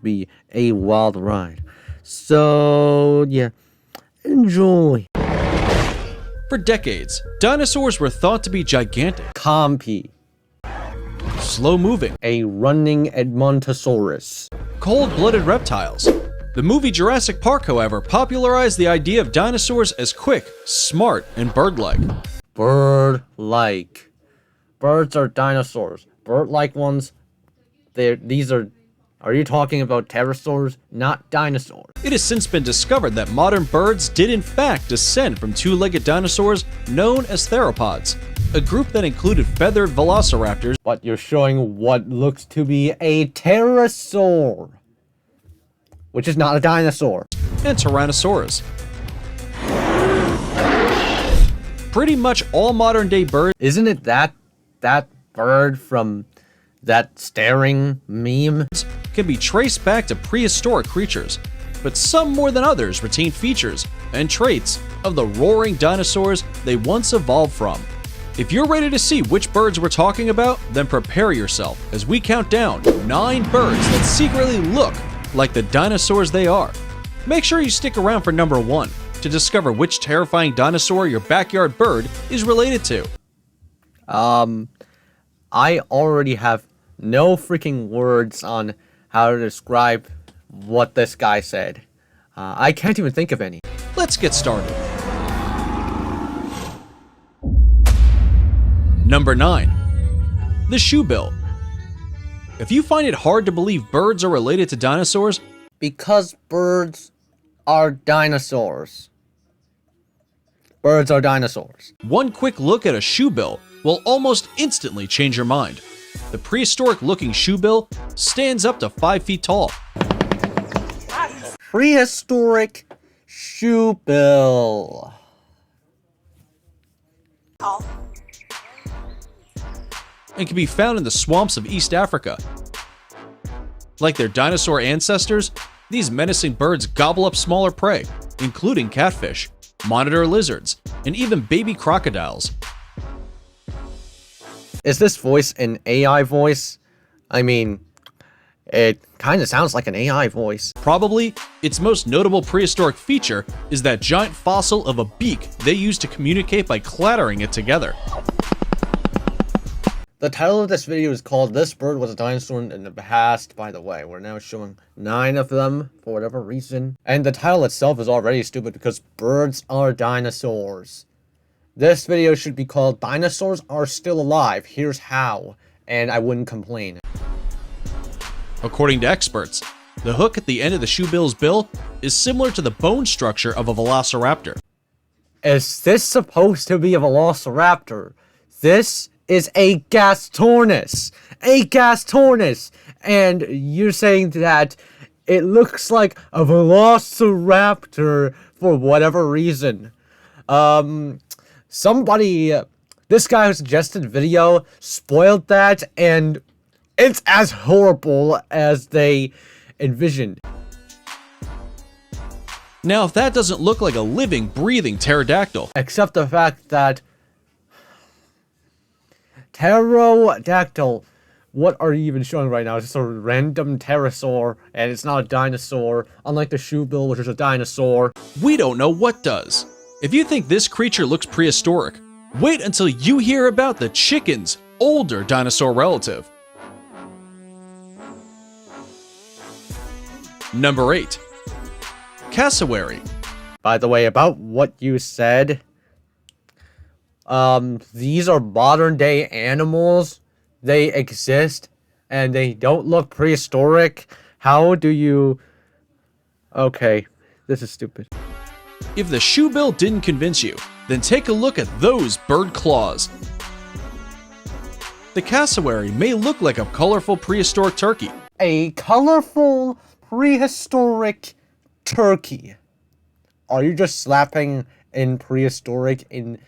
Be a wild ride. So, yeah, enjoy. For decades, dinosaurs were thought to be gigantic, Compy, slow-moving, a running Edmontosaurus. cold-blooded reptiles. The movie Jurassic Park, however, popularized the idea of dinosaurs as quick, smart, and bird-like. Bird-like. Birds are dinosaurs. Bird-like ones, these are you talking about pterosaurs, not dinosaurs? It has since been discovered that modern birds did in fact descend from two-legged dinosaurs known as theropods, a group that included feathered velociraptors. But you're showing what looks to be a pterosaur, which is not a dinosaur. And Tyrannosaurus. Pretty much all modern-day birds. Isn't it that bird from that staring meme? Can be traced back to prehistoric creatures, but some more than others retain features and traits of the roaring dinosaurs they once evolved from. If you're ready to see which birds we're talking about, then prepare yourself as we count down 9 birds that secretly look like the dinosaurs they are. Make sure you stick around for number 1 to discover which terrifying dinosaur your backyard bird is related to. I already have no freaking words on how to describe what this guy said. I can't even think of any. Let's get started. Number 9. The Shoebill. If you find it hard to believe birds are related to dinosaurs, Because birds are dinosaurs. Birds are dinosaurs. one quick look at a shoebill will almost instantly change your mind. The prehistoric-looking shoebill stands up to 5 feet tall. Prehistoric shoebill. And can be found in the swamps of East Africa. Like their dinosaur ancestors, these menacing birds gobble up smaller prey, including catfish, monitor lizards, and even baby crocodiles. Is this voice an AI voice? I mean, it kind of sounds like an AI voice. Probably, its most notable prehistoric feature is that giant fossil of a beak they used to communicate by clattering it together. The title of this video is called "This Bird Was a Dinosaur in the Past." By the way, we're now showing 9 of them for whatever reason. And the title itself is already stupid because birds are dinosaurs. This video should be called "Dinosaurs Are Still Alive, Here's How," and I wouldn't complain. According to experts, the hook at the end of the shoebill's bill is similar to the bone structure of a velociraptor. Is this supposed to be a velociraptor? This is a Gastornis! A Gastornis! And you're saying that it looks like a velociraptor for whatever reason. This guy who suggested video spoiled that, and it's as horrible as they envisioned. Now, if that doesn't look like a living, breathing pterodactyl, Except the fact that pterodactyl, what are you even showing right now? It's just a random pterosaur, and it's not a dinosaur, unlike the shoebill, which is a dinosaur. we don't know what does. If you think this creature looks prehistoric, wait until you hear about the chicken's older dinosaur relative. Number 8. Cassowary. By the way, about what you said, these are modern day animals. They exist, and they don't look prehistoric. How do you... Okay, this is stupid. If the shoebill didn't convince you, then take a look at those bird claws. The cassowary may look like a colorful prehistoric turkey. A colorful prehistoric turkey. Are you just slapping in prehistoric in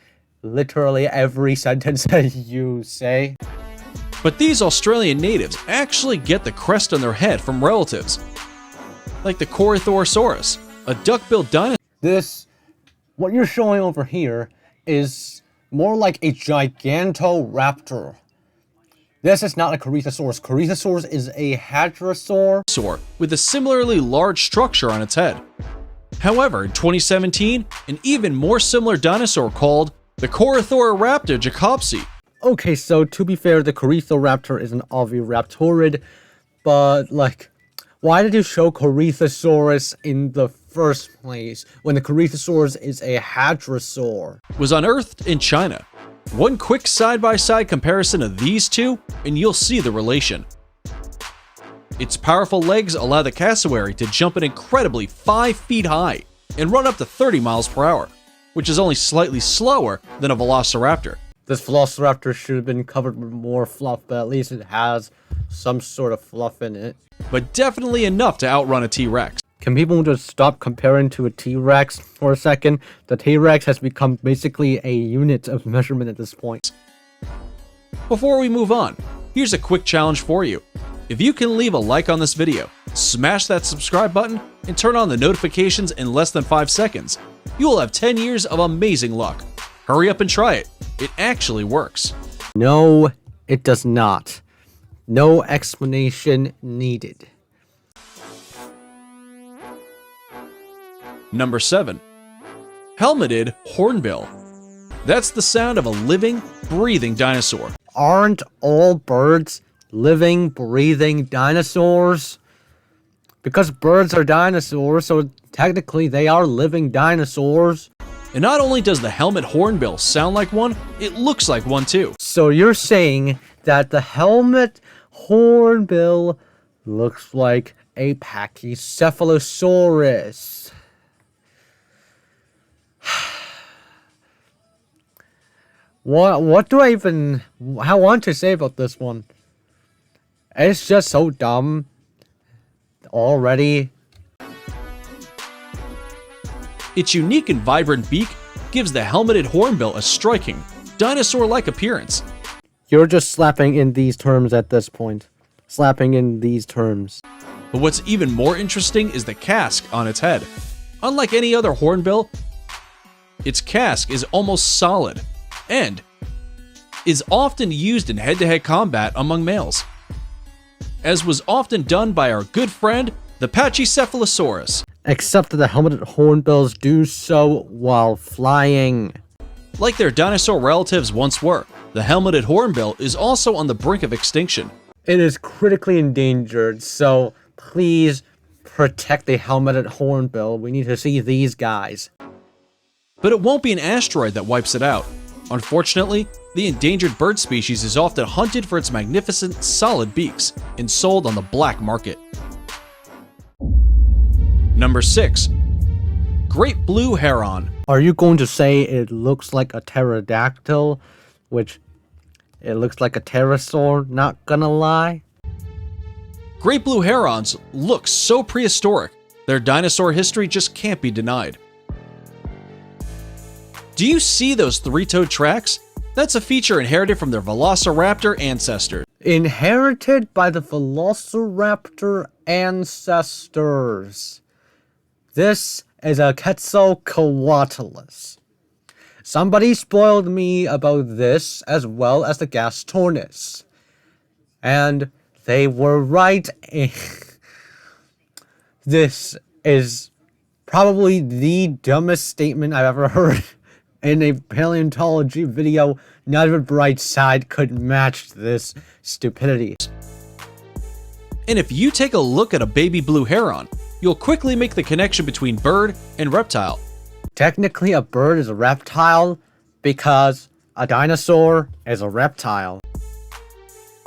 literally every sentence that you say? But these Australian natives actually get the crest on their head from relatives, like the Corythosaurus, a duck-billed dinosaur. What you're showing over here is more like a Gigantoraptor. This is not a Corythosaurus. Corythosaurus is a hadrosaur. With a similarly large structure on its head. However, in 2017, an even more similar dinosaur called the Corythoraptor jacobsi. Okay, so to be fair, the Corythoraptor is an oviraptorid, but like, why did you show Corythosaurus in the first place when the Corythosaurus is a hadrosaur? Was unearthed in China. One quick side-by-side comparison of these two, and you'll see the relation. Its powerful legs allow the cassowary to jump an incredibly 5 feet high and run up to 30 miles per hour, which is only slightly slower than a velociraptor. This velociraptor should have been covered with more fluff, but at least it has some sort of fluff in it. But definitely enough to outrun a T-Rex. Can people just stop comparing to a T-Rex for a second? The T-Rex has become basically a unit of measurement at this point. Before we move on, here's a quick challenge for you. If you can leave a like on this video, smash that subscribe button, and turn on the notifications in less than 5 seconds, you will have 10 years of amazing luck. Hurry up and try it. It actually works. No, it does not. No explanation needed. Number 7. Helmeted Hornbill. That's the sound of a living, breathing dinosaur. Aren't all birds living, breathing dinosaurs? Because birds are dinosaurs, so technically they are living dinosaurs. And not only does the helmet hornbill sound like one, it looks like one too. So you're saying that the helmet hornbill looks like a Pachycephalosaurus. What do I even want to say about this one? It's just so dumb already. Its unique and vibrant beak gives the helmeted hornbill a striking, dinosaur-like appearance. You're just slapping in these terms at this point. Slapping in these terms. But what's even more interesting is the casque on its head. Unlike any other hornbill, its casque is almost solid and is often used in head-to-head combat among males, as was often done by our good friend, the Pachycephalosaurus. Except that the helmeted hornbills do so while flying. Like their dinosaur relatives once were, the helmeted hornbill is also on the brink of extinction. It is critically endangered, so please protect the helmeted hornbill. We need to see these guys. But it won't be an asteroid that wipes it out. Unfortunately, the endangered bird species is often hunted for its magnificent, solid beaks and sold on the black market. Number 6. Great Blue Heron. Are you going to say it looks like a pterodactyl? Which, it looks like a pterosaur, not gonna lie? Great Blue Herons look so prehistoric, their dinosaur history just can't be denied. Do you see those 3-toed tracks? That's a feature inherited from their velociraptor ancestors. Inherited by the velociraptor ancestors. This is a Quetzalcoatlus. Somebody spoiled me about this as well as the Gastornis. And they were right. This is probably the dumbest statement I've ever heard in a paleontology video. Not even Brightside could match this stupidity. And if you take a look at a baby blue heron, you'll quickly make the connection between bird and reptile. Technically, a bird is a reptile because a dinosaur is a reptile.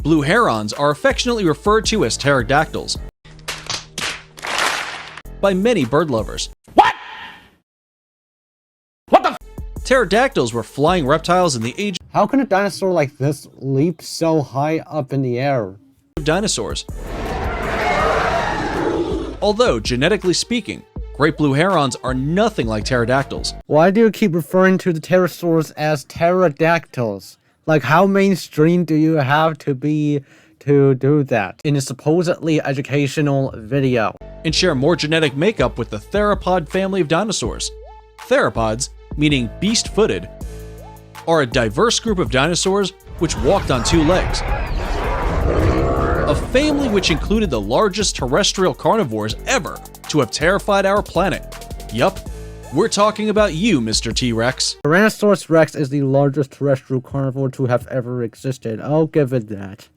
Blue herons are affectionately referred to as pterodactyls by many bird lovers. What? What the? Pterodactyls were flying reptiles in the age How can a dinosaur like this leap so high up in the air? of dinosaurs. Although, genetically speaking, great blue herons are nothing like pterodactyls. Why do you keep referring to the pterosaurs as pterodactyls? Like, how mainstream do you have to be to do that in a supposedly educational video? And share more genetic makeup with the theropod family of dinosaurs. Theropods, meaning beast-footed, are a diverse group of dinosaurs which walked on 2 legs. family which included the largest terrestrial carnivores ever to have terrified our planet. Yup, we're talking about you, Mr. T-Rex. Tyrannosaurus Rex is the largest terrestrial carnivore to have ever existed. I'll give it that.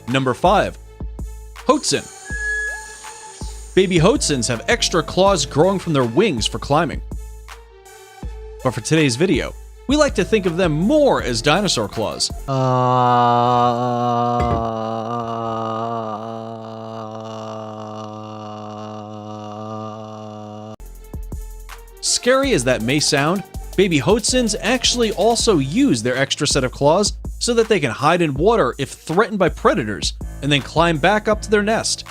Number 5. Hoatzin. Baby Hoatzins have extra claws growing from their wings for climbing. But for today's video, we like to think of them more as dinosaur claws. Scary as that may sound, baby Hoatzins actually also use their extra set of claws so that they can hide in water if threatened by predators, and then climb back up to their nest.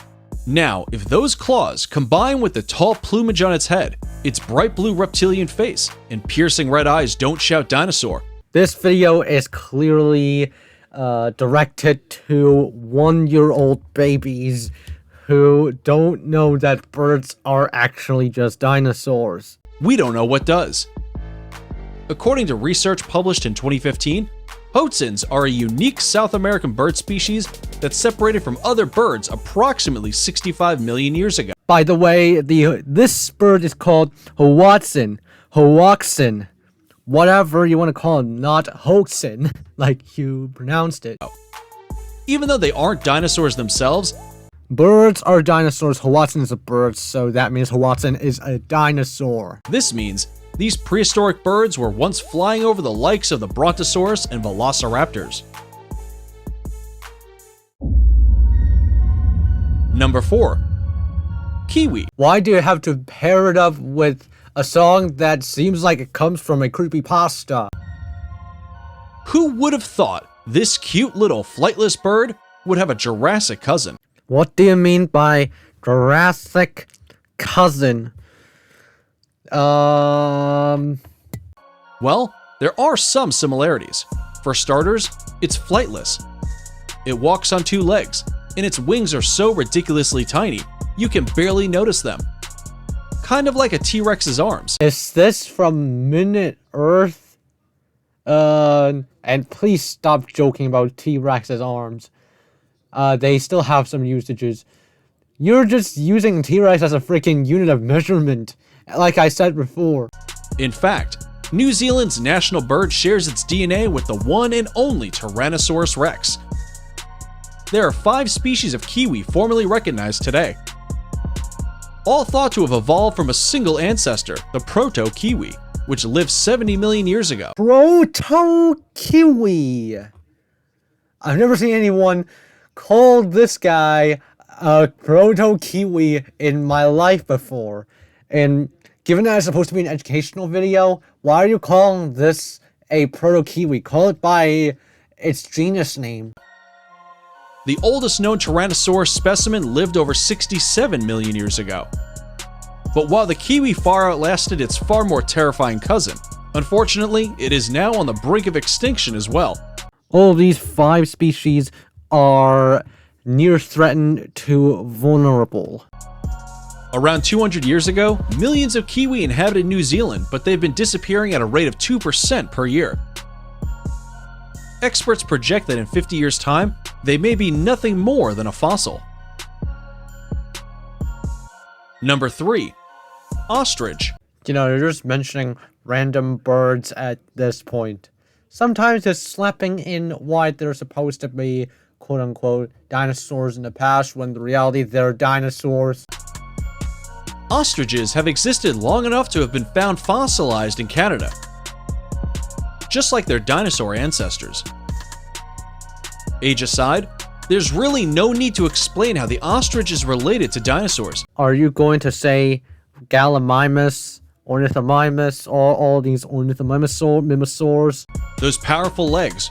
Now, if those claws combine with the tall plumage on its head, its bright blue reptilian face, and piercing red eyes don't shout dinosaur. This video is clearly directed to 1-year-old babies who don't know that birds are actually just dinosaurs. We don't know what does. According to research published in 2015, Hoatzins are a unique South American bird species that separated from other birds approximately 65 million years ago. By the way, this bird is called Hoatzin, whatever you want to call it, not Hoatzin, like you pronounced it. Even though they aren't dinosaurs themselves, birds are dinosaurs, Hoatzin is a bird, so that means Hoatzin is a dinosaur. This means these prehistoric birds were once flying over the likes of the Brontosaurus and Velociraptors. Number 4. Kiwi. Why do you have to pair it up with a song that seems like it comes from a creepypasta? Who would have thought this cute little flightless bird would have a Jurassic cousin? What do you mean by Jurassic cousin? Well, there are some similarities. For starters, it's flightless. It walks on 2 legs, and its wings are so ridiculously tiny, you can barely notice them. Kind of like a T-Rex's arms. Is this from Minute Earth? And please stop joking about T-Rex's arms. They still have some usages. You're just using T-Rex as a freaking unit of measurement, like I said before. In fact, New Zealand's national bird shares its DNA with the one and only Tyrannosaurus rex. There are 5 species of kiwi formally recognized today, all thought to have evolved from a single ancestor, the proto-kiwi, which lived 70 million years ago. Proto-kiwi. I've never seen anyone call this guy a proto-kiwi in my life before. And given that it's supposed to be an educational video, why are you calling this a proto-kiwi? Call it by its genus name. The oldest known Tyrannosaurus specimen lived over 67 million years ago. But while the kiwi far outlasted its far more terrifying cousin, unfortunately, it is now on the brink of extinction as well. All of these 5 species are near threatened to vulnerable. Around 200 years ago, millions of kiwi inhabited New Zealand, but they've been disappearing at a rate of 2% per year. Experts project that in 50 years' time, they may be nothing more than a fossil. Number 3. Ostrich. You know, you're just mentioning random birds at this point. Sometimes it's slapping in why they're supposed to be, quote-unquote, dinosaurs in the past, when in reality they're dinosaurs. Ostriches have existed long enough to have been found fossilized in Canada, just like their dinosaur ancestors. Age aside, there's really no need to explain how the ostrich is related to dinosaurs. Are you going to say Gallimimus, Ornithomimus, or all these Ornithomimosaurs? Those powerful legs,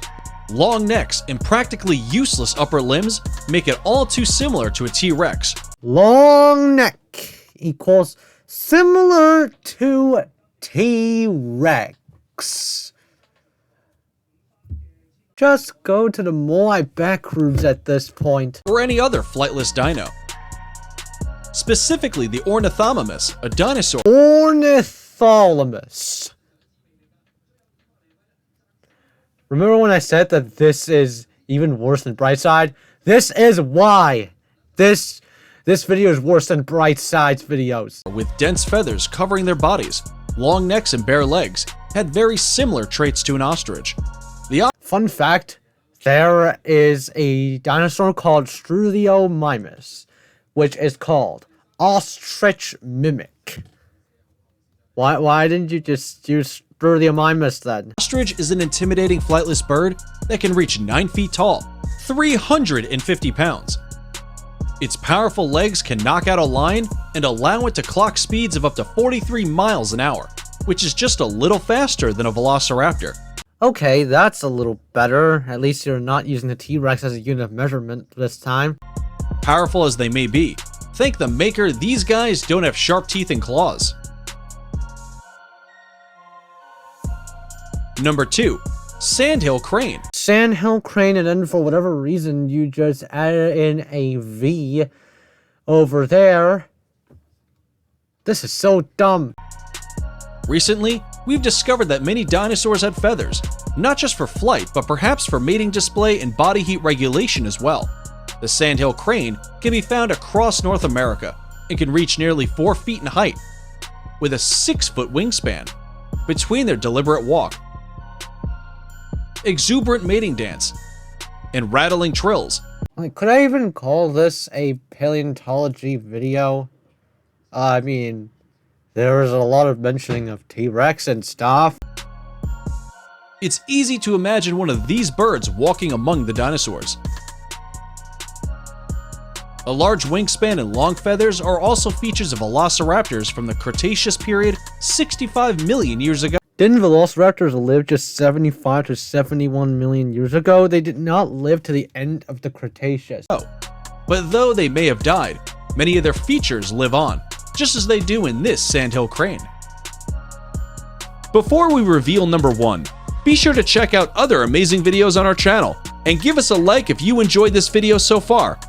long necks, and practically useless upper limbs make it all too similar to a T-Rex. Long neck equals similar to T-Rex. Just go to the Moai backrooms at this point. Or any other flightless dino. Specifically the Ornithomimus, a dinosaur. Ornitholomus. Remember when I said that this is even worse than Brightside? This is why. This video is worse than Brightside's videos. With dense feathers covering their bodies, long necks and bare legs, had very similar traits to an ostrich. Fun fact, there is a dinosaur called Struthiomimus, which is called Ostrich Mimic. Why didn't you just use Struthiomimus then? Ostrich is an intimidating flightless bird that can reach 9 feet tall, 350 pounds. Its powerful legs can knock out a lion and allow it to clock speeds of up to 43 miles an hour, which is just a little faster than a velociraptor. Okay, that's a little better. At least you're not using the T-Rex as a unit of measurement this time. Powerful as they may be, thank the maker, these guys don't have sharp teeth and claws. Number 2. Sandhill crane. Sandhill crane, and then for whatever reason you just added in a V over there. This is so dumb. Recently, we've discovered that many dinosaurs had feathers, not just for flight, but perhaps for mating display and body heat regulation as well. The sandhill crane can be found across North America and can reach nearly 4 feet in height, with a 6-foot wingspan. Between their deliberate walk, exuberant mating dance, and rattling trills. Like, could I even call this a paleontology video? I mean, there was a lot of mentioning of T-Rex and stuff. It's easy to imagine one of these birds walking among the dinosaurs. A large wingspan and long feathers are also features of velociraptors from the Cretaceous period 65 million years ago. Didn't velociraptors live just 75 to 71 million years ago? They did not live to the end of the Cretaceous. But though they may have died, many of their features live on, just as they do in this sandhill crane. Before we reveal number 1, be sure to check out other amazing videos on our channel, and give us a like if you enjoyed this video so far.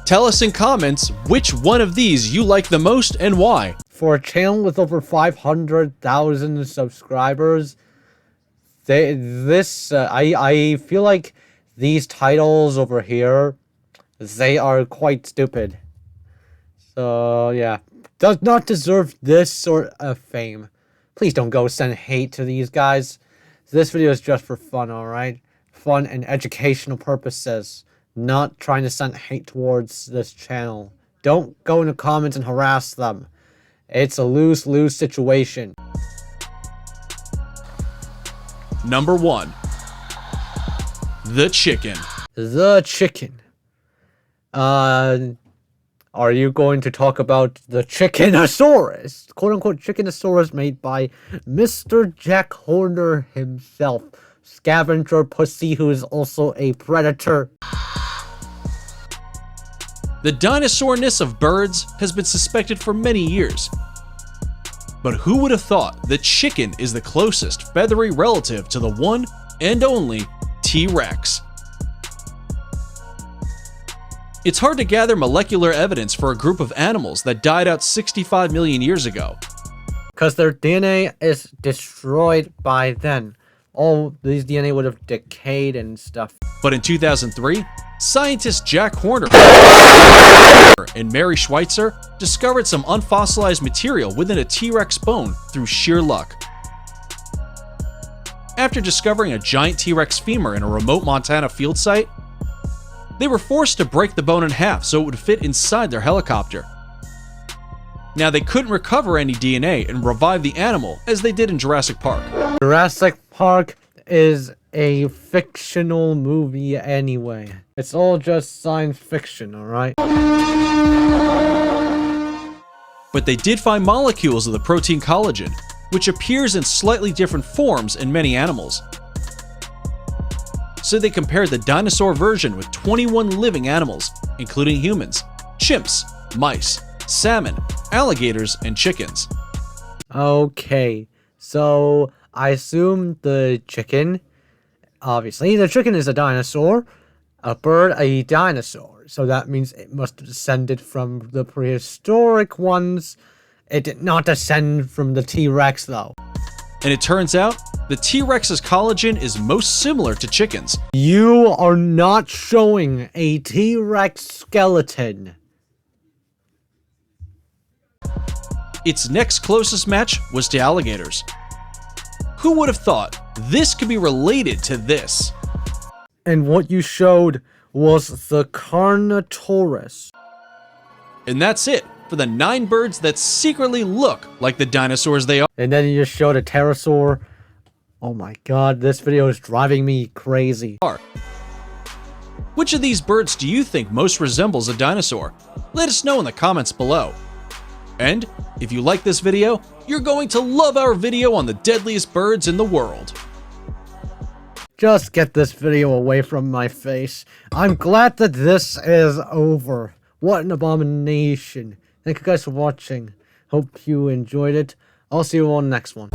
Tell us in comments which one of these you like the most and why. For a channel with over 500,000 subscribers, I feel like these titles over here, they are quite stupid. So yeah, does not deserve this sort of fame. Please don't go send hate to these guys. This video is just for fun, alright? Fun and educational purposes. Not trying to send hate towards this channel. Don't go in the comments and harass them. It's a lose-lose situation. Number 1. The chicken. The chicken. Are you going to talk about the Chickenosaurus? Quote-unquote Chickenosaurus made by Mr. Jack Horner himself. Scavenger pussy who is also a predator. The dinosaurness of birds has been suspected for many years. But who would have thought the chicken is the closest feathery relative to the one and only T-Rex? It's hard to gather molecular evidence for a group of animals that died out 65 million years ago. Because their DNA is destroyed by then. All these DNA would have decayed and stuff. But in 2003, scientists Jack Horner and Mary Schweitzer discovered some unfossilized material within a T-Rex bone through sheer luck. After discovering a giant T-Rex femur in a remote Montana field site, they were forced to break the bone in half so it would fit inside their helicopter. Now, they couldn't recover any DNA and revive the animal as they did in Jurassic Park. Jurassic Park is a fictional movie anyway. It's all just science fiction, alright? But they did find molecules of the protein collagen, which appears in slightly different forms in many animals. So they compared the dinosaur version with 21 living animals, including humans, chimps, mice, salmon, alligators, and chickens. Okay, so I assume the chicken, obviously, the chicken is a dinosaur, a bird, a dinosaur. So that means it must have descended from the prehistoric ones. It did not descend from the T-Rex, though. And it turns out, the T-Rex's collagen is most similar to chickens. You are not showing a T-Rex skeleton. Its next closest match was to alligators. Who would have thought this could be related to this? And what you showed was the Carnotaurus. And that's it for the 9 birds that secretly look like the dinosaurs they are. And then you just showed a pterosaur. Oh my god, this video is driving me crazy. Which of these birds do you think most resembles a dinosaur? Let us know in the comments below. And if you like this video, you're going to love our video on the deadliest birds in the world. Just get this video away from my face. I'm glad that this is over. What an abomination. Thank you guys for watching. Hope you enjoyed it. I'll see you on the next one.